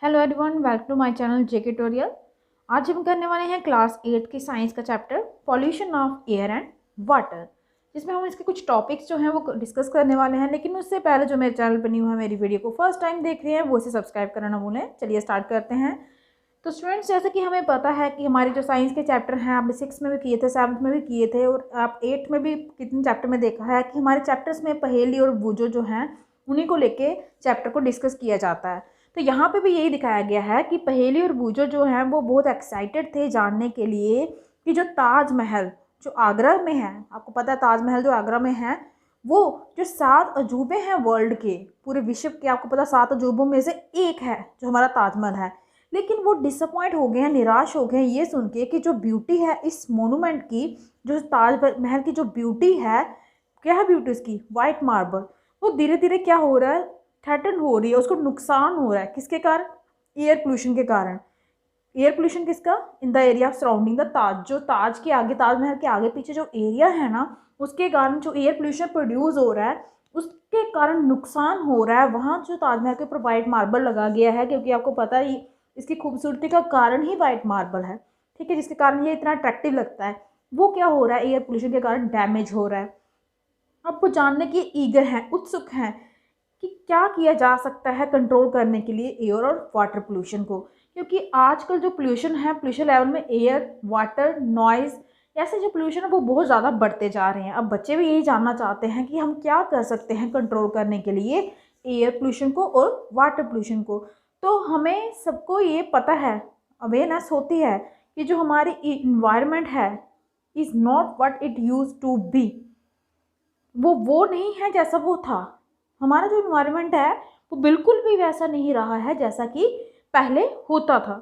Hello everyone, welcome to my channel JK tutorial. आज हम करने वाले हैं क्लास 8 की साइंस का chapter pollution of air and water, जिसमें हम इसके कुछ टॉपिक्स जो हैं वो डिस्कस करने वाले हैं। लेकिन उससे पहले जो मेरे चैनल पर न्यू है, मेरी वीडियो को फर्स्ट टाइम देख रहे हैं, वो इसे सब्सक्राइब करना ना भूलें। चलिए स्टार्ट करते हैं। तो स्टूडेंट्स, जैसे कि हमें पता है कि हमारे जो साइंस के चैप्टर हैं आपने 6 में भी किए थे, 7 में भी किए थे और आप 8 में भी कितने चैप्टर में देखा है कि हमारे चैप्टर्स में पहेली और बूझो जो हैं उन्हीं को लेके चैप्टर को डिस्कस किया जाता है। तो यहाँ पे भी यही दिखाया गया है कि पहेली और बूझो जो हैं वो बहुत एक्साइटेड थे जानने के लिए कि जो ताजमहल जो आगरा में है, आपको पता है ताजमहल जो आगरा में है, वो जो 7 अजूबे हैं वर्ल्ड के, पूरे विश्व के, आपको पता 7 अजूबों में से एक है जो हमारा ताजमहल है। लेकिन वो डिसअपॉइंट हो गए हैं, निराश हो गए हैं ये सुन के कि जो ब्यूटी है इस मोनूमेंट की, जो ताजमहल की जो ब्यूटी है, क्या है ब्यूटी उसकी, वाइट मार्बल, वो धीरे धीरे क्या हो रहा है, थ्रेटन हो रही है, उसको नुकसान हो रहा है। किसके कारण? एयर पोल्यूशन के कारण। एयर पोल्यूशन किसका? In the area of surrounding the Taj, जो ताज के आगे, ताजमहल के आगे पीछे जो एरिया है ना, उसके कारण जो एयर पोल्यूशन प्रोड्यूस हो रहा है उसके कारण नुकसान हो रहा है। वहाँ जो ताजमहल के ऊपर वाइट मार्बल लगा गया है, क्योंकि आपको पता ही इसकी खूबसूरती का कारण ही वाइट मार्बल है, ठीक है, जिसके कारण ये इतना अट्रैक्टिव लगता है। वो क्या हो रहा है, एयर पोल्यूशन के कारण डैमेज हो रहा है। अब वो जानने की ईगर हैं, उत्सुक हैं कि क्या किया जा सकता है कंट्रोल करने के लिए एयर और वाटर पोल्यूशन को। क्योंकि आजकल जो पोल्यूशन है, पोल्यूशन लेवल में एयर, वाटर, नॉइज़, ऐसे जो पोल्यूशन है वो बहुत ज़्यादा बढ़ते जा रहे हैं। अब बच्चे भी यही जानना चाहते हैं कि हम क्या कर सकते हैं कंट्रोल करने के लिए एयर पोल्यूशन को और वाटर पोल्यूशन को। तो हमें सबको ये पता है, अवेयरनेस होती है कि जो हमारी इन्वायरमेंट है is not what it use to be, वो नहीं है जैसा वो था। हमारा जो इन्वायरमेंट है वो बिल्कुल भी वैसा नहीं रहा है जैसा कि पहले होता था।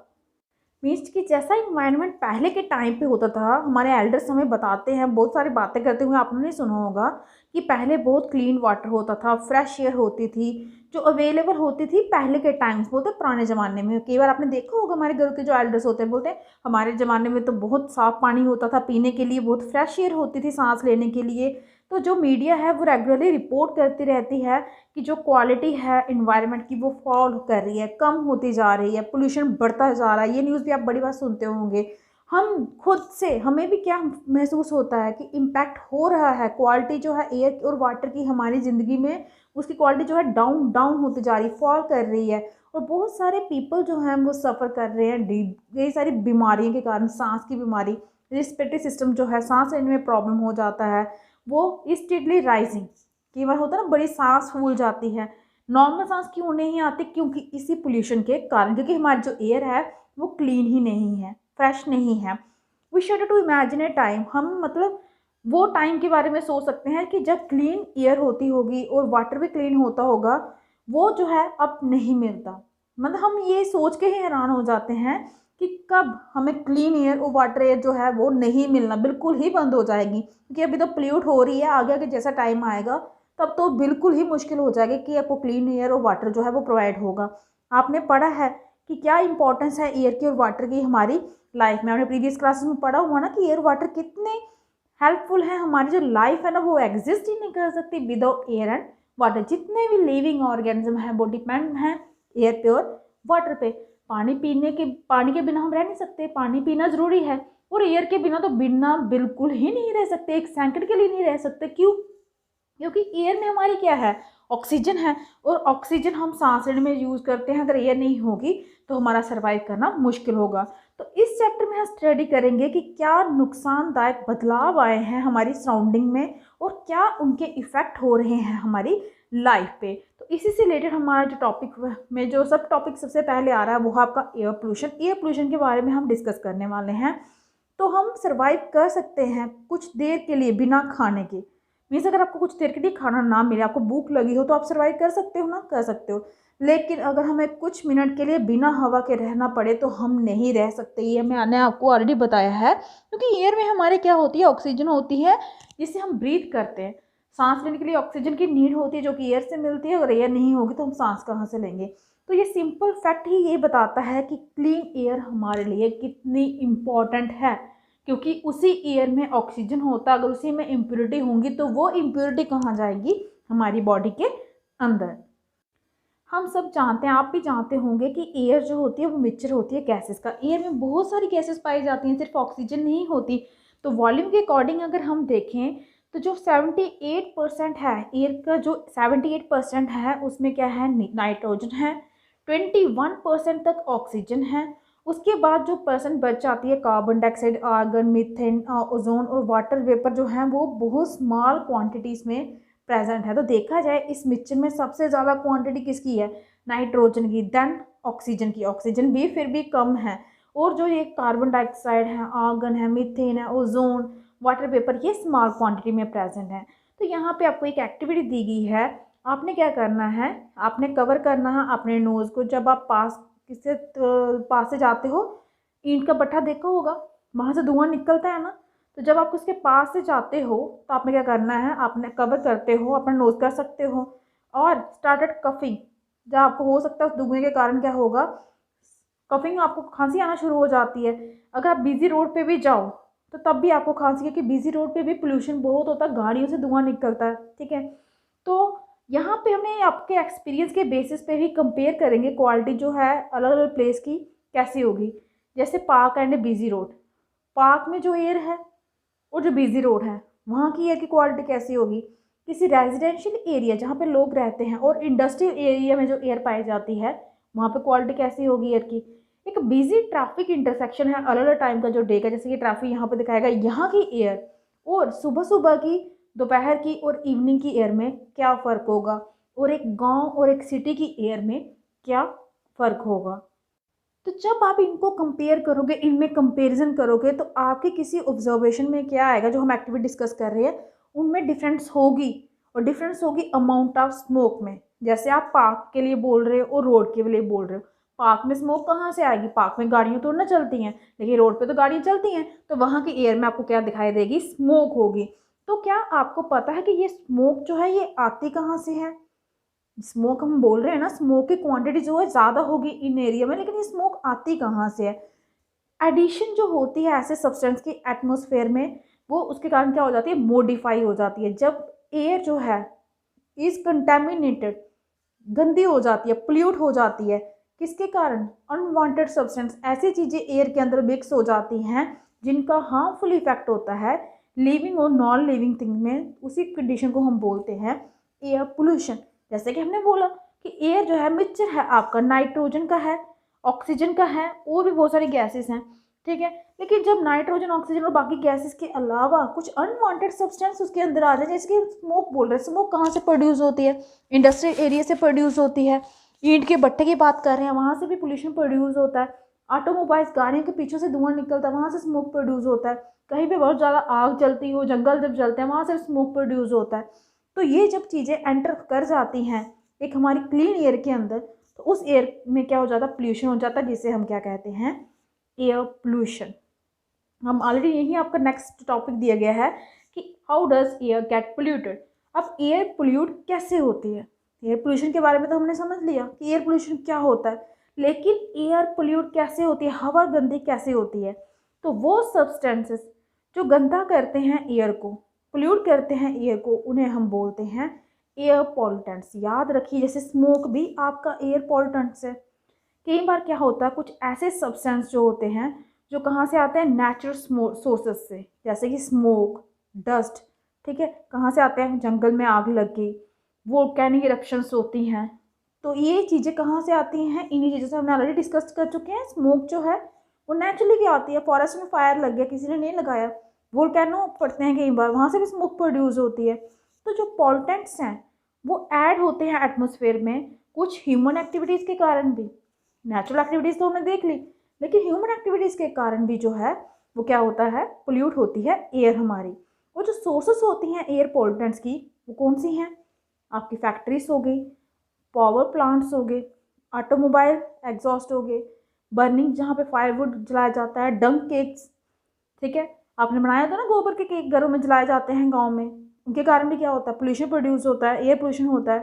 मीन्स कि जैसा इन्वायरमेंट पहले के टाइम पे होता था, हमारे एल्डर्स हमें बताते हैं, बहुत सारी बातें करते हुए आपने सुना होगा कि पहले बहुत क्लीन वाटर होता था, फ्रेश एयर होती थी, जो अवेलेबल होती थी पहले के टाइम्स, बोलते पुराने ज़माने में। कई बार आपने देखा होगा हमारे घर के जो एल्डर्स होते हैं बोलते हैं हमारे ज़माने में तो बहुत साफ़ पानी होता था पीने के लिए, बहुत फ्रेश एयर होती थी सांस लेने के लिए। तो जो मीडिया है वो रेगुलरली रिपोर्ट करती रहती है कि जो क्वालिटी है इन्वायरमेंट की वो फॉल कर रही है, कम होती जा रही है, पोल्यूशन बढ़ता जा रहा है। ये न्यूज़ भी आप बड़ी बार सुनते होंगे। हम खुद से, हमें भी क्या महसूस होता है कि इम्पैक्ट हो रहा है, क्वालिटी जो है एयर और वाटर की हमारी ज़िंदगी में, उसकी क्वालिटी जो है डाउन डाउन होती जा रही, फॉल कर रही है। और बहुत सारे पीपल जो हैं वो सफ़र कर रहे हैं कई सारी बीमारियों के कारण, सांस की बीमारी, रिस्पिरेटरी सिस्टम जो है, सांस लेने में प्रॉब्लम हो जाता है, वो स्टेडली राइजिंग। कई बार होता है ना बड़ी सांस फूल जाती है, नॉर्मल सांस क्यों नहीं आती? क्योंकि इसी पोल्यूशन के कारण, क्योंकि हमारी जो एयर है वो क्लीन ही नहीं है, फ्रेश नहीं है। We should to imagine a time, हम मतलब वो टाइम के बारे में सोच सकते हैं कि जब क्लीन एयर होती होगी और वाटर भी क्लीन होता होगा, वो जो है अब नहीं मिलता। मतलब हम ये सोच के ही हैरान हो जाते हैं कि कब हमें क्लीन एयर और वाटर एयर जो है वो नहीं मिलना, बिल्कुल ही बंद हो जाएगी। क्योंकि अभी तो पोल्यूट हो रही है, आगे आगे जैसा टाइम आएगा तब तो बिल्कुल ही मुश्किल हो जाएगी कि आपको क्लीन एयर और वाटर जो है वो प्रोवाइड होगा। आपने पढ़ा है कि क्या इंपॉर्टेंस है एयर की और वाटर की हमारी लाइफ में, आपने प्रीवियस क्लासेस में पढ़ा हुआ ना कि एयर वाटर कितने हेल्पफुल है। हमारी जो लाइफ है ना वो एग्जिस्ट ही नहीं कर सकती विदाउट एयर एंड वाटर। जितने भी लिविंग ऑर्गेनिज्म हैं वो डिपेंड हैं एयर पे और वाटर पे। पानी के बिना हम रह नहीं सकते, पानी पीना ज़रूरी है, और एयर के बिना तो बिना बिल्कुल ही नहीं रह सकते, एक सेकंड के लिए नहीं रह सकते। क्यों? क्योंकि एयर में हमारी क्या है, ऑक्सीजन है, और ऑक्सीजन हम सांस लेने में यूज़ करते हैं। अगर एयर नहीं होगी तो हमारा सर्वाइव करना मुश्किल होगा। तो इस चैप्टर में हम स्टडी करेंगे कि क्या नुकसानदायक बदलाव आए हैं हमारी सराउंडिंग में और क्या उनके इफ़ेक्ट हो रहे हैं हमारी लाइफ पे। तो इसी से रिलेटेड हमारा जो टॉपिक में जो सब टॉपिक सबसे पहले आ रहा है वो है आपका एयर पोल्यूशन। एयर पोल्यूशन के बारे में हम डिस्कस करने वाले हैं। तो हम सर्वाइव कर सकते हैं कुछ देर के लिए बिना खाने के। मीन्स अगर आपको कुछ देर के लिए खाना ना मिले, आपको भूख लगी हो, तो आप सर्वाइव कर सकते हो ना, कर सकते हो। लेकिन अगर हमें कुछ मिनट के लिए बिना हवा के रहना पड़े तो हम नहीं रह सकते। ये मैंने आपको ऑलरेडी बताया है। क्योंकि एयर में हमारे क्या होती है, ऑक्सीजन होती है जिससे हम ब्रीथ करते हैं। सांस लेने के लिए ऑक्सीजन की नीड होती है जो कि एयर से मिलती है। अगर एयर नहीं होगी तो हम सांस कहाँ से लेंगे? तो ये सिंपल फैक्ट ही ये बताता है कि क्लीन एयर हमारे लिए कितनी इम्पॉर्टेंट है। क्योंकि उसी एयर में ऑक्सीजन होता है, अगर उसी में इम्प्योरिटी होंगी तो वो इम्प्योरिटी कहाँ जाएगी? हमारी बॉडी के अंदर। हम सब जानते हैं, आप भी जानते होंगे कि एयर जो होती है वो मिक्सचर होती है गैसेस का। एयर में बहुत सारी गैसेस पाई जाती हैं, सिर्फ ऑक्सीजन नहीं होती। तो वॉल्यूम के अकॉर्डिंग अगर हम देखें तो जो 78% है एयर का, जो 78% है उसमें क्या है, नाइट्रोजन है। 21% तक ऑक्सीजन है। उसके बाद जो परसेंट बच जाती है carbon dioxide, argon, methane, ozone और वाटर वेपर जो है वो बहुत स्मॉल क्वांटिटीज़ में प्रेजेंट है। तो देखा जाए इस मिक्सचर में सबसे ज़्यादा क्वांटिटी किसकी है, नाइट्रोजन की, देन ऑक्सीजन की। ऑक्सीजन भी फिर भी कम है। और जो ये कार्बन डाइऑक्साइड है, आर्गन है, मीथेन है, ओजोन, वाटर वेपर, ये स्मॉल क्वांटिटी में प्रेजेंट है। तो यहाँ पे आपको एक एक्टिविटी दी गई है, आपने क्या करना है, आपने कवर करना है अपने नोज़ को। जब आप पास से जाते हो, ईंट का भट्ठा देखा होगा, वहाँ से धुआं निकलता है ना। तो जब आप उसके पास से जाते हो तो आपने क्या करना है, आपने कवर करते हो, अपना नोज कर सकते हो और स्टार्टेड कफिंग। जब आपको हो सकता है उस धुएं के कारण क्या होगा, कफिंग, आपको खांसी आना शुरू हो जाती है। अगर आप बिजी रोड पे भी जाओ तो तब भी आपको खांसी, क्योंकि बिजी रोड पे भी पोल्यूशन बहुत होता है, गाड़ियों से धुआं निकलता है। ठीक है, तो यहाँ पे हमें आपके एक्सपीरियंस के बेसिस पे भी कंपेयर करेंगे क्वालिटी जो है अलग अलग प्लेस की कैसी होगी। जैसे park and busy road, park में जो एयर है और जो बिजी रोड है वहाँ की एयर की क्वालिटी कैसी होगी। किसी रेजिडेंशियल एरिया जहाँ पे लोग रहते हैं और इंडस्ट्रियल एरिया में जो एयर पाई जाती है वहाँ पे क्वालिटी कैसी होगी एयर की। एक बिजी ट्रैफिक इंटरसेक्शन है अलग अलग टाइम का जो डे का, जैसे कि ट्रैफिक यहाँ पे दिखाएगा, यहाँ की एयर और सुबह सुबह की, दोपहर की और इवनिंग की एयर में क्या फ़र्क होगा, और एक गांव और एक सिटी की एयर में क्या फ़र्क होगा। तो जब आप इनको कंपेयर करोगे, इनमें कंपैरिजन करोगे, तो आपके किसी ऑब्जर्वेशन में क्या आएगा, जो हम एक्टिविटी डिस्कस कर रहे हैं उनमें डिफरेंस होगी। और डिफरेंस होगी अमाउंट ऑफ स्मोक में। जैसे आप पार्क के लिए बोल रहे हो और रोड के लिए बोल रहे हो, पार्क में स्मोक कहाँ से आएगी, पार्क में गाड़ियाँ तो ना चलती हैं, लेकिन रोड पे तो गाड़ियाँ चलती हैं, तो वहाँ की एयर में आपको क्या दिखाई देगी, स्मोक होगी। तो क्या आपको पता है कि ये स्मोक जो है ये आती कहाँ से है। स्मोक हम बोल रहे हैं ना, स्मोक की क्वांटिटी जो है ज़्यादा होगी इन एरिया में, लेकिन ये स्मोक आती कहाँ से है। एडिशन जो होती है ऐसे सब्सटेंस की एटमॉस्फेयर में, वो उसके कारण क्या हो जाती है, मॉडिफाई हो जाती है। जब एयर जो है इज कंटेमिनेटेड, गंदी हो जाती है, पोल्यूट हो जाती है, किसके कारण, अनवांटेड सब्सटेंस, ऐसी चीज़ें एयर के अंदर मिक्स हो जाती हैं जिनका हार्मफुल इफेक्ट होता है लिविंग और नॉन लिविंग थिंग में। उसी कंडीशन को हम बोलते हैं एयर पोल्यूशन। जैसे कि हमने बोला कि एयर जो है मिक्सचर है आपका, नाइट्रोजन का है, ऑक्सीजन का है, और भी बहुत सारी गैसेस हैं। ठीक है, लेकिन जब नाइट्रोजन, ऑक्सीजन और बाकी गैसेस के अलावा कुछ अनवांटेड सब्सटेंस उसके अंदर आ जाए, जैसे कि स्मोक बोल रहे हैं, स्मोक कहाँ से प्रोड्यूस होती है, इंडस्ट्रियल एरिया से प्रोड्यूस होती है। ईंट के भट्टे की बात कर रहे हैं, वहाँ से भी पोल्यूशन प्रोड्यूस होता है। ऑटोमोबाइल्स, गाड़ियों के पीछे से धुआं निकलता है, वहाँ से स्मोक प्रोड्यूस होता है। कहीं पे बहुत ज़्यादा आग जलती हो, जंगल जब जलते हैं, वहाँ से स्मोक प्रोड्यूस होता है। तो ये जब चीज़ें एंटर कर जाती हैं एक हमारी क्लीन एयर के अंदर, तो उस एयर में क्या हो जाता है, पोल्यूशन हो जाता है, जिसे हम क्या कहते हैं, एयर पोल्यूशन। हम ऑलरेडी यही आपका नेक्स्ट टॉपिक दिया गया है कि how does air get polluted. अब एयर पोल्यूट कैसे होती है। एयर पोल्यूशन के बारे में तो हमने समझ लिया कि एयर पोल्यूशन क्या होता है, लेकिन एयर पोल्यूट कैसे होती है, हवा गंदी कैसे होती है। तो वो सब्सटेंसेस जो गंदा करते हैं एयर को, पोल्यूट करते हैं एयर को, उन्हें हम बोलते हैं एयर पॉल्यूटेंट्स। याद रखिए, जैसे स्मोक भी आपका एयर पॉल्यूटेंट्स है। कई बार क्या होता है, कुछ ऐसे सब्सटेंस जो होते हैं जो कहाँ से आते हैं, नेचुरल सोर्सेस से, जैसे कि स्मोक, डस्ट। ठीक है, कहाँ से आते हैं, जंगल में आग लग गई, वोल्केनिक इरप्शंस होती हैं। तो ये चीज़ें कहाँ से आती हैं, इन्हीं चीज़ों से हमने ऑलरेडी डिस्कस कर चुके हैं। स्मोक जो है वो नेचुरली भी आती है, फॉरेस्ट में फायर लग गया, किसी ने नहीं लगाया, वोल्केनो पड़ते हैं कई बार, वहाँ से भी स्मोक प्रोड्यूस होती है। तो जो पॉल्यूटेंट्स हैं वो ऐड होते हैं एटमॉस्फेयर में, कुछ ह्यूमन एक्टिविटीज़ के कारण भी। नेचुरल एक्टिविटीज़ तो हमने देख ली, लेकिन ह्यूमन एक्टिविटीज़ के कारण भी जो है वो क्या होता है, पोल्यूट होती है एयर हमारी। और जो सोर्सेस होती हैं एयर पॉल्यूटेंट्स की, वो कौन सी हैं, आपकी फैक्ट्रीज हो गई, पावर प्लांट्स हो गए, ऑटोमोबाइल एग्जॉस्ट हो गए, बर्निंग जहाँ पे फायरवुड जलाया जाता है, डंग केक्स। ठीक है, आपने बनाया था ना गोबर के केक, घरों में जलाए जाते हैं गाँव में, उनके कारण भी क्या होता है, पोल्यूशन प्रोड्यूस होता है, एयर पोल्यूशन होता है।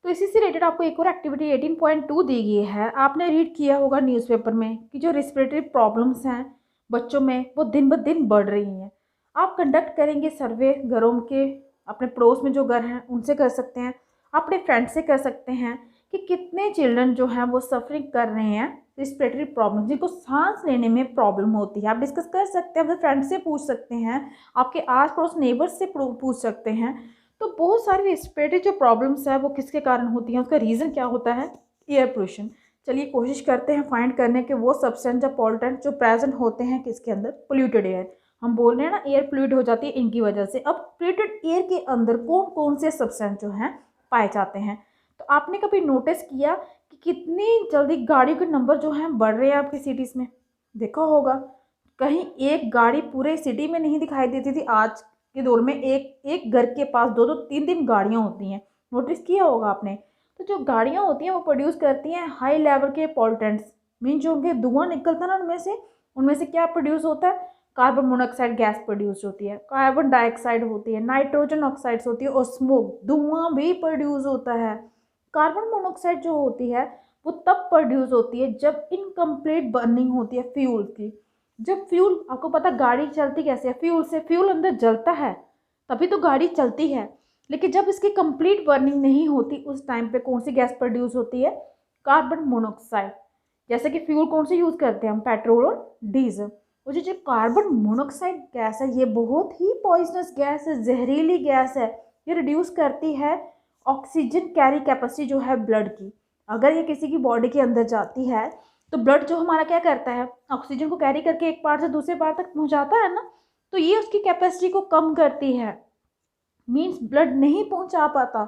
तो इसी से रिलेटेड आपको एक और एक्टिविटी 18.2 दी गई है। आपने रीड किया होगा न्यूज़पेपर में कि जो रिस्पिरेटरी प्रॉब्लम्स हैं बच्चों में वो दिन ब दिन बढ़ रही हैं। आप कंडक्ट करेंगे सर्वे, घरों के, अपने पड़ोस में जो घर हैं उनसे कर सकते हैं, अपने फ्रेंड से कर सकते हैं कि कितने चिल्ड्रन जो हैं वो सफरिंग कर रहे हैं रिस्पिरेटरी प्रॉब्लम, जिनको सांस लेने में प्रॉब्लम होती है। आप डिस्कस कर सकते हैं, अपने फ्रेंड से पूछ सकते हैं, आपके आस पड़ोस नेबर्स से पूछ सकते हैं। तो बहुत सारी रिस्पिरेटरी जो प्रॉब्लम्स है वो किसके कारण होती हैं, उसका रीज़न क्या होता है, एयर पोल्यूशन। चलिए कोशिश करते हैं फाइंड करने के वो सब्सटेंस या पॉल्यूटेंट जो प्रेजेंट होते हैं किसके अंदर, पोल्यूटेड एयर। हम बोल रहे हैं ना एयर पोल्यूट हो जाती है इनकी वजह से। अब पोल्यूटेड एयर के अंदर कौन कौन से सब्सटेंस जो हैं पाए जाते हैं। तो आपने कभी नोटिस किया कि कितनी जल्दी गाड़ियों के नंबर जो हैं बढ़ रहे हैं आपकी सिटीज़ में, देखा होगा। कहीं एक गाड़ी पूरे सिटी में नहीं दिखाई देती थी, आज के दौर में एक एक घर के पास दो दो तीन तीन गाड़ियाँ होती हैं। नोटिस किया होगा आपने। तो जो गाड़ियाँ होती हैं वो प्रोड्यूस करती हैं हाई लेवल के पॉल्यूटेंट्स, मीन जो उनके धुआं निकलता है ना उनमें से क्या प्रोड्यूस होता है, कार्बन मोनोऑक्साइड गैस प्रोड्यूस होती है, कार्बन डाइऑक्साइड होती है, नाइट्रोजन ऑक्साइड्स होती है और स्मोक धुआं भी प्रोड्यूस होता है। कार्बन मोनोऑक्साइड जो होती है वो तब प्रोड्यूस होती है जब इनकम्प्लीट बर्निंग होती है फ्यूल की। जब फ्यूल, आपको पता गाड़ी चलती कैसे है, फ्यूल से, फ्यूल अंदर जलता है तभी तो गाड़ी चलती है। लेकिन जब इसकी कंप्लीट बर्निंग नहीं होती उस टाइम पे कौन सी गैस प्रोड्यूस होती है, कार्बन मोनोऑक्साइड। जैसे कि फ्यूल कौन से यूज़ करते हैं हम, पेट्रोल और डीजल। और जो कार्बन मोनोऑक्साइड गैस है ये बहुत ही पॉइजनस गैस है, जहरीली गैस है। ये रिड्यूस करती है ऑक्सीजन कैरी कैपेसिटी जो है ब्लड की। अगर ये किसी की बॉडी के अंदर जाती है तो ब्लड जो हमारा क्या करता है, ऑक्सीजन को कैरी करके एक पार्ट से दूसरे पार्ट तक पहुंचाता है ना, तो ये उसकी कैपेसिटी को कम करती है। मीन्स ब्लड नहीं पहुंचा पाता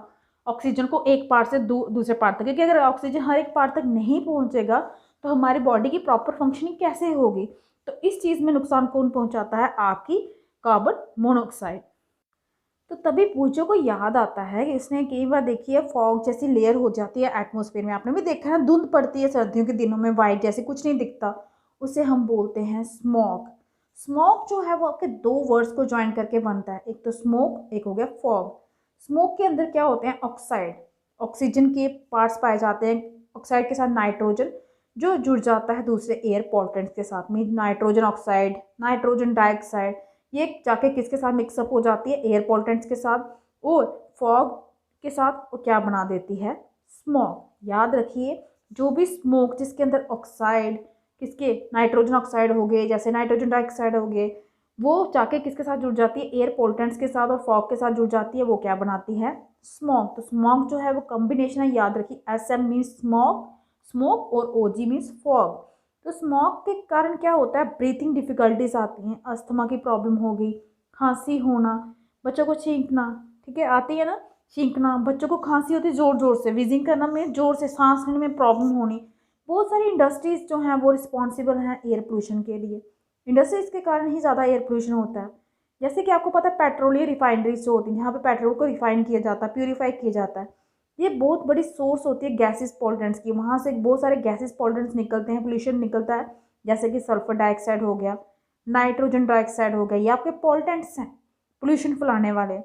ऑक्सीजन को एक पार्ट से दूसरे पार्ट तक, क्योंकि अगर ऑक्सीजन हर एक पार्ट तक नहीं पहुंचेगा तो हमारी बॉडी की प्रॉपर फंक्शनिंग कैसे होगी। तो इस चीज़ में नुकसान कौन पहुंचाता है, आपकी कार्बन मोनोऑक्साइड। तो तभी पूछो को याद आता है कि इसने कई बार देखी है फॉग जैसी लेयर हो जाती है एटमॉस्फेयर में, आपने भी देखा है, धुंध पड़ती है सर्दियों के दिनों में, वाइट जैसे कुछ नहीं दिखता, उसे हम बोलते हैं स्मॉग। स्मोक जो है वो आपके दो वर्ड्स को ज्वाइन करके बनता है, एक तो स्मोक, एक हो गया फॉग। स्मोक के अंदर क्या होते हैं, ऑक्साइड, ऑक्सीजन के पार्ट्स पाए जाते हैं, ऑक्साइड के साथ नाइट्रोजन जो जुड़ जाता है दूसरे एयर पॉल्यूटेंट्स के साथ में, नाइट्रोजन ऑक्साइड, नाइट्रोजन डाइऑक्साइड, ये जाके किसके साथ मिक्सअप हो जाती है, एयर पॉल्यूटेंट्स के साथ, और फॉग के साथ वो क्या बना देती है, स्मॉग। याद रखिए जो भी स्मोक जिसके अंदर ऑक्साइड, किसके, नाइट्रोजन ऑक्साइड हो गए, जैसे नाइट्रोजन डाइऑक्साइड हो गए, वो जाके किसके साथ जुड़ जाती है, एयर पॉल्यूटेंट्स के साथ और फॉग के साथ जुड़ जाती है, वो क्या बनाती है, स्मॉग। तो स्मॉग जो है वो कॉम्बिनेशन है, याद रखिए, SM मीन्स स्मॉग, स्मोक, और OG मीन्स फॉग। तो स्मॉग के कारण क्या होता है, ब्रीथिंग डिफिकल्टीज आती हैं, अस्थमा की प्रॉब्लम होगी, खांसी होना, बच्चों को छींकना, ठीक है, आती है ना छींकना, बच्चों को खांसी होती है ज़ोर ज़ोर से, विजिंग करना में ज़ोर से, सांस लेने में प्रॉब्लम होनी। बहुत सारी इंडस्ट्रीज़ जो हैं वो रिस्पॉन्सिबल हैं एयर पोल्यूशन के लिए। इंडस्ट्रीज़ के कारण ही ज़्यादा एयर पोल्यूशन होता है। जैसे कि आपको पता है पेट्रोलियम रिफाइनरीज जो होती हैं, जहाँ पे पेट्रोल को रिफाइन किया जाता है, प्यूरीफाई किया जाता है, ये बहुत बड़ी सोर्स होती है गैसेस पॉल्यूटेंट्स की। वहाँ से बहुत सारे गैसेस पॉल्यूटेंट्स निकलते हैं, पोल्यूशन निकलता है, जैसे कि सल्फर डाइऑक्साइड हो गया, नाइट्रोजन डाइऑक्साइड हो गया, ये आपके पॉल्यूटेंट्स हैं पोल्यूशन फैलाने वाले।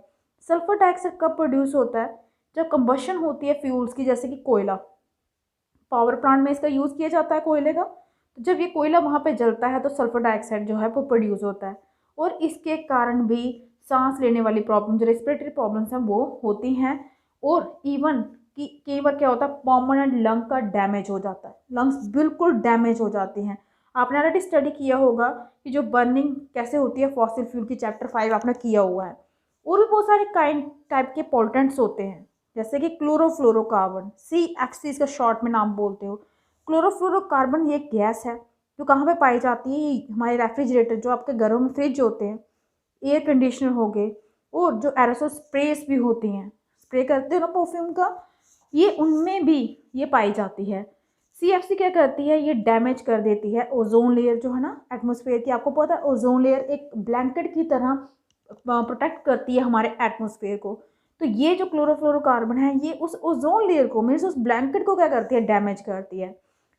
सल्फर डाइऑक्साइड कब प्रोड्यूस होता है, जब कंबशन होती है फ्यूल्स की, जैसे कि कोयला, पावर प्लांट में इसका यूज़ किया जाता है कोयले का। तो जब ये कोयला वहाँ पे जलता है तो सल्फर डाइऑक्साइड जो है वो प्रोड्यूस होता है, और इसके कारण भी सांस लेने वाली प्रॉब्लम, जो रेस्पिरेटरी प्रॉब्लम्स हैं वो होती हैं। और इवन कि कई बार क्या होता है, परमानेंट लंग का डैमेज हो जाता है, लंग्स बिल्कुल डैमेज हो जाती हैं। आपने ऑलरेडी स्टडी किया होगा कि जो बर्निंग कैसे होती है फॉसिल फ्यूल की, चैप्टर 5 आपने किया हुआ है। और भी बहुत सारे काइंड टाइप के पॉल्यूटेंट्स होते हैं, जैसे कि क्लोरोफ्लोरोकार्बन, CFC इसका शॉर्ट में नाम बोलते हो। क्लोरोफ्लोरोकार्बन ये गैस है जो कहाँ पे पाई जाती है, हमारे रेफ्रिजरेटर, जो आपके घरों में फ्रिज होते हैं, एयर कंडीशनर हो गए, और जो एरोसोल स्प्रेस भी होती हैं, स्प्रे करते हो ना परफ्यूम का, ये उनमें भी ये पाई जाती है। CFC क्या करती है, ये डैमेज कर देती है ओजोन लेयर जो है ना एटमॉस्फेयर की। आपको पता है ओजोन लेयर एक ब्लैंकेट की तरह प्रोटेक्ट करती है हमारे एटमॉस्फेयर को। तो ये जो क्लोरोफ्लोरोकार्बन है ये उस ओजोन लेयर को, मीन्स उस ब्लैंकेट को क्या करती है, डैमेज करती है।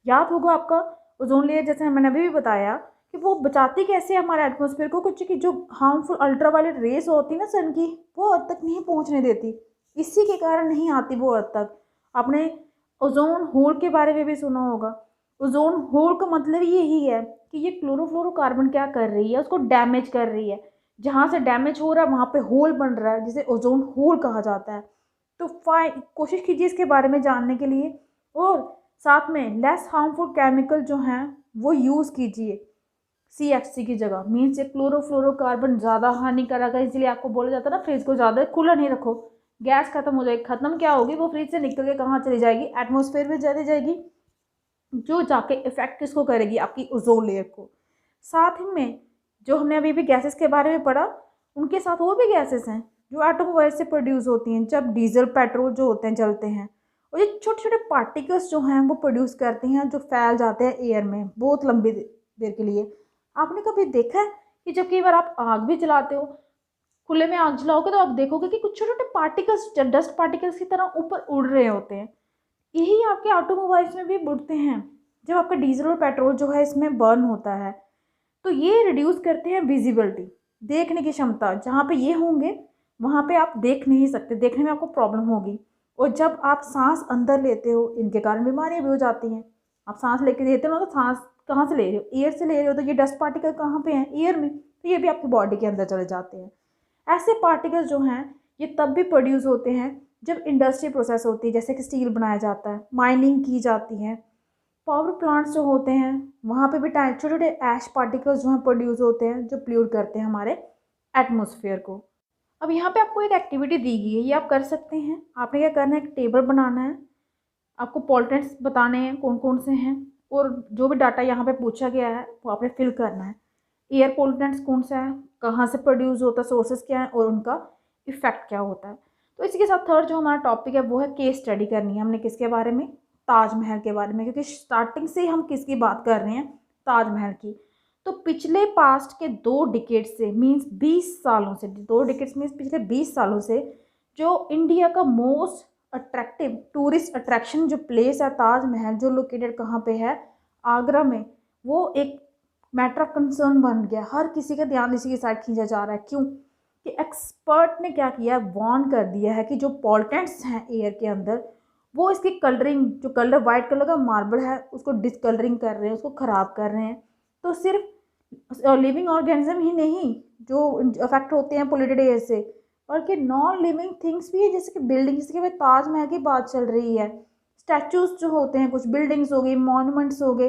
याद होगा आपका ओजोन लेयर, जैसे मैंने अभी भी बताया कि वो बचाती कैसे हमारे एटमॉस्फेयर को, कुछ कि जो हार्मफुल अल्ट्रावायलेट रेस होती है ना सन की, वो हद तक नहीं पहुंचने देती, इसी के कारण नहीं आती वो हद तक। आपने ओजोन होल के बारे में भी सुना होगा। ओजोन होल का मतलब यही है कि ये क्लोरोफ्लोरोकार्बन क्या कर रही है, उसको डैमेज कर रही है। जहाँ से डैमेज हो रहा है वहाँ पे होल बन रहा है, जिसे ओजोन होल कहा जाता है। तो कोशिश कीजिए इसके बारे में जानने के लिए, और साथ में लेस हार्मफुल केमिकल जो हैं वो यूज़ कीजिए CFC की जगह। मीन्स ये क्लोरोफ्लोरोकार्बन ज़्यादा हानिकारक है, इसलिए आपको बोला जाता है ना फ्रिज को ज़्यादा खुला नहीं रखो, गैस खत्म हो जाएगी। ख़त्म क्या होगी, वो फ्रिज से निकल के कहाँ चली जाएगी, एटमॉस्फेयर में चली जाएगी, जो जाके इफेक्ट किसको करेगी, आपकी ओजोन लेयर को। साथ ही में जो हमने अभी भी गैसेस के बारे में पढ़ा, उनके साथ और भी गैसेस हैं जो ऑटोमोबाइल से प्रोड्यूस होती हैं जब डीजल पेट्रोल जो होते हैं जलते हैं, और ये छोटे छोटे पार्टिकल्स जो हैं वो प्रोड्यूस करते हैं जो फैल जाते हैं एयर में बहुत लंबी देर के लिए। आपने कभी देखा है कि जब कई बार आप आग भी जलाते हो, खुले में आग जलाओगे तो आप देखोगे कि कुछ छोटे छोटे पार्टिकल्स डस्ट पार्टिकल्स की तरह ऊपर उड़ रहे होते हैं। यही आपके ऑटोमोबाइल्स में भी उड़ते हैं जब आपका डीजल और पेट्रोल जो है इसमें बर्न होता है। तो ये रिड्यूस करते हैं विजिबिलिटी, देखने की क्षमता। जहाँ पे ये होंगे वहाँ पे आप देख नहीं सकते, देखने में आपको प्रॉब्लम होगी। और जब आप सांस अंदर लेते हो, इनके कारण बीमारियाँ भी हो जाती हैं। आप सांस लेके देते हो ना, तो सांस कहाँ से ले रहे हो, एयर से ले रहे हो, तो ये डस्ट पार्टिकल कहाँ पे हैं, एयर में, तो ये भी आपकी बॉडी के अंदर चले जाते हैं। ऐसे पार्टिकल्स जो हैं ये तब भी प्रोड्यूस होते हैं जब इंडस्ट्री प्रोसेस होती है, जैसे कि स्टील बनाया जाता है, माइनिंग की जाती है, पावर प्लांट्स जो होते हैं वहाँ पे भी छोटे छोटे ऐश पार्टिकल्स जो हैं प्रोड्यूस होते हैं जो प्ल्यूट करते हैं हमारे एटमॉस्फेयर को। अब यहाँ पे आपको एक एक्टिविटी दी गई है, ये आप कर सकते हैं। आपने क्या करना है, एक टेबल बनाना है, आपको पॉल्यूटेंट्स बताने हैं कौन कौन से हैं, और जो भी डाटा यहाँ पे पूछा गया है वो आपने फिल करना है। एयर पोल्यूटेंट्स कौन सा है, कहाँ से प्रोड्यूस होता है, सोर्सेज क्या है, और उनका इफेक्ट क्या होता है। तो इसी के साथ थर्ड जो हमारा टॉपिक है वो है केस स्टडी करनी है हमने किसके बारे में, ताजमहल के बारे में, क्योंकि स्टार्टिंग से हम किसकी बात कर रहे हैं, ताजमहल की। तो पिछले पास्ट के 2 डिकेड से, मीन्स 20 सालों से, 2 डिकेड्स मीन्स पिछले 20 सालों से जो इंडिया का मोस्ट अट्रैक्टिव टूरिस्ट अट्रैक्शन जो प्लेस है ताजमहल, जो लोकेटेड कहाँ पे है, आगरा में, वो एक मैटर ऑफ कंसर्न बन गया। हर किसी का ध्यान इसी के साथ खींचा जा रहा है। क्यों कि एक्सपर्ट ने क्या किया, वार्न कर दिया है कि जो पॉल्यूटेंट्स हैं एयर के अंदर, वो इसकी कलरिंग, जो कलर वाइट कलर का मार्बल है उसको डिसकलरिंग कर रहे हैं, उसको ख़राब कर रहे हैं। तो सिर्फ लिविंग ऑर्गेनिज्म ही नहीं जो अफेक्ट होते हैं पोल्यूटेड एयर से, बल्कि नॉन लिविंग थिंग्स भी है, जैसे कि बिल्डिंग, जैसे कि भाई ताजमहल की बात चल रही है, स्टैचूज जो होते हैं, कुछ बिल्डिंग्स हो गई, मॉन्यूमेंट्स हो गए,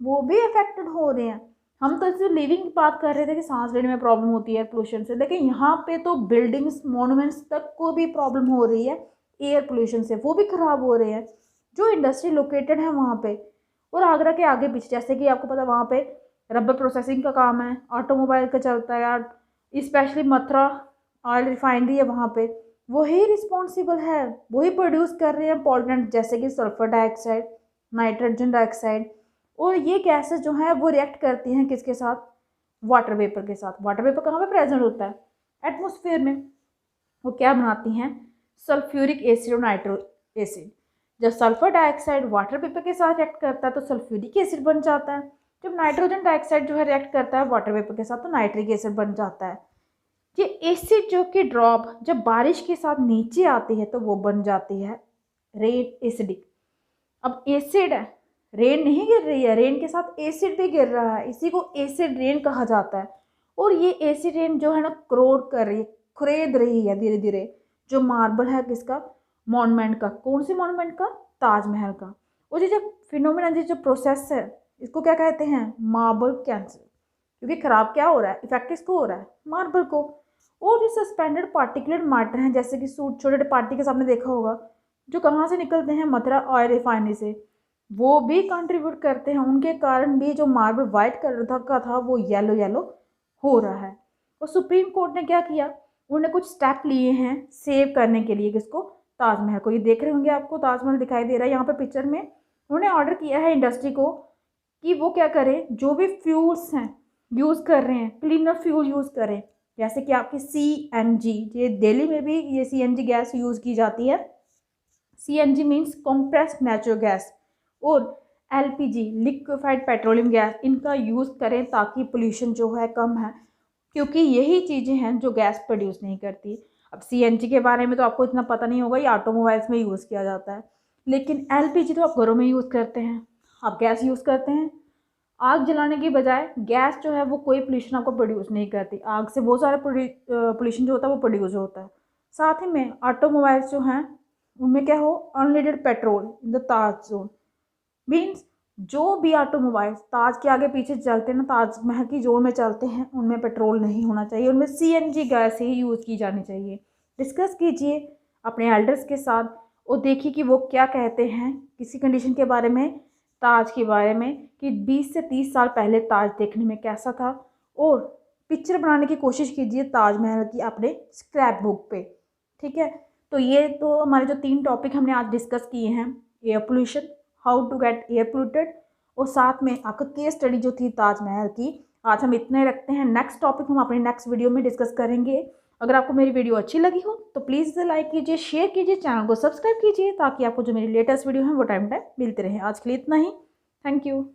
वो भी अफेक्टेड हो रहे हैं। हम तो इससे लिविंग की बात कर रहे थे कि सांस लेने में प्रॉब्लम होती है पोल्यूशन से, लेकिन यहाँ पे तो बिल्डिंग्स मॉन्यूमेंट्स तक को भी प्रॉब्लम हो रही है एयर पोल्यूशन से, वो भी ख़राब हो रहे हैं जो इंडस्ट्री लोकेटेड है वहाँ पे। और आगरा के आगे पीछे, जैसे कि आपको पता वहाँ पे रबर प्रोसेसिंग का काम है, ऑटोमोबाइल का चलता है यार, स्पेशली मथुरा ऑयल रिफाइनरी है वहाँ पे, वही रिस्पॉन्सिबल है, वही प्रोड्यूस कर रहे हैं पॉल्यूटेंट जैसे कि सल्फर डाइऑक्साइड, नाइट्रोजन डाइऑक्साइड। और ये गैसेस जो हैं वो रिएक्ट करती हैं किसके साथ, वाटर वेपर के साथ। वाटर वेपर कहाँ पे प्रेजेंट होता है, एटमॉस्फेयर में। वो क्या बनाती हैं, सल्फ्यूरिक एसिड और नाइट्रो एसिड। जब सल्फर डाइऑक्साइड वाटर वेपर के साथ रिएक्ट करता है तो सल्फ्यूरिक एसिड बन जाता है। जब नाइट्रोजन डाइऑक्साइड जो है रिएक्ट करता है वाटर वेपर के साथ तो नाइट्रिक एसिड बन जाता है। ये एसिड जो कि ड्रॉप जब बारिश के साथ नीचे आती है तो वो बन जाती है रेन एसिडिक। अब एसिड है, रेन नहीं गिर रही है, रेन के साथ एसिड भी गिर रहा है, इसी को एसिड रेन कहा जाता है। और ये एसिड रेन जो है ना क्रोड कर रही है, खुरेद रही है धीरे धीरे जो मार्बल है किसका, मॉन्यूमेंट का। कौन सी मॉन्यूमेंट का, ताजमहल का। और ये जो फिनोमेना, जो प्रोसेस है, इसको क्या कहते हैं, मार्बल कैंसर। क्योंकि ख़राब क्या हो रहा है, इफेक्ट किसको हो रहा है, मार्बल को। और जो सस्पेंडेड पार्टिकुलर मैटर हैं जैसे कि सूट, छोटे छोटे पार्टिकल्स आपने देखा होगा जो कहाँ से निकलते हैं, मथुरा ऑयल रिफाइनरी से, वो भी कंट्रीब्यूट करते हैं। उनके कारण भी जो मार्बल वाइट कलर का था वो येलो येलो हो रहा है। और सुप्रीम कोर्ट ने क्या किया, उन्होंने कुछ स्टेप लिए हैं सेव करने के लिए किसको, ताजमहल को। ये देख रहे होंगे आपको ताजमहल दिखाई दे रहा है यहाँ पे पिक्चर में। उन्होंने ऑर्डर किया है इंडस्ट्री को कि वो क्या करें, जो भी फ्यूल्स हैं यूज़ कर रहे हैं, क्लीनर फ्यूल यूज़ करें। जैसे कि आपकी CNG, ये दिल्ली में भी ये CNG गैस यूज़ की जाती है। CNG means compressed natural gas, और LPG लिक्विफाइड पेट्रोलियम गैस, इनका यूज़ करें ताकि पोल्यूशन जो है कम है, क्योंकि यही चीज़ें हैं जो गैस प्रोड्यूस नहीं करती। अब CNG के बारे में तो आपको इतना पता नहीं होगा, ये ऑटोमोबाइल्स में यूज़ किया जाता है, लेकिन LPG तो आप घरों में यूज़ करते हैं, आप गैस यूज़ करते हैं। आग जलाने की बजाय गैस जो है वो कोई पोल्यूशन आपको प्रोड्यूस नहीं करती, आग से बहुत सारा पोल्यूशन जो होता है वो प्रोड्यूस होता है। साथ ही में ऑटोमोबाइल्स जो हैं उनमें क्या हो, unleaded petrol in the Taj zone. Means जो भी ऑटोमोबाइल्स ताज के आगे पीछे चलते हैं ना, ताजमहल की जोन में चलते हैं, उनमें पेट्रोल नहीं होना चाहिए, उनमें सीएनजी गैस ही यूज़ की जानी चाहिए। डिस्कस कीजिए अपने एल्डर्स के साथ और देखिए कि वो क्या कहते हैं किसी कंडीशन के बारे में, ताज के बारे में, कि 20 से 30 साल पहले ताज देखने में कैसा था, और पिक्चर बनाने की कोशिश कीजिए ताजमहल की अपने स्क्रैप बुक पे। ठीक है, तो ये तो हमारे जो 3 टॉपिक हमने आज डिस्कस किए हैं, air pollution, how to get air polluted, और साथ में आपका केस स्टडी जो थी ताजमहल की। आज हम इतने रखते हैं, नेक्स्ट टॉपिक हम अपने नेक्स्ट वीडियो में डिस्कस करेंगे। अगर आपको मेरी वीडियो अच्छी लगी हो तो प्लीज़ इसे लाइक कीजिए, शेयर कीजिए, चैनल को सब्सक्राइब कीजिए, ताकि आपको जो मेरी लेटेस्ट वीडियो है वो टाइम टाइम मिलते रहे। आज के लिए इतना ही। Thank you.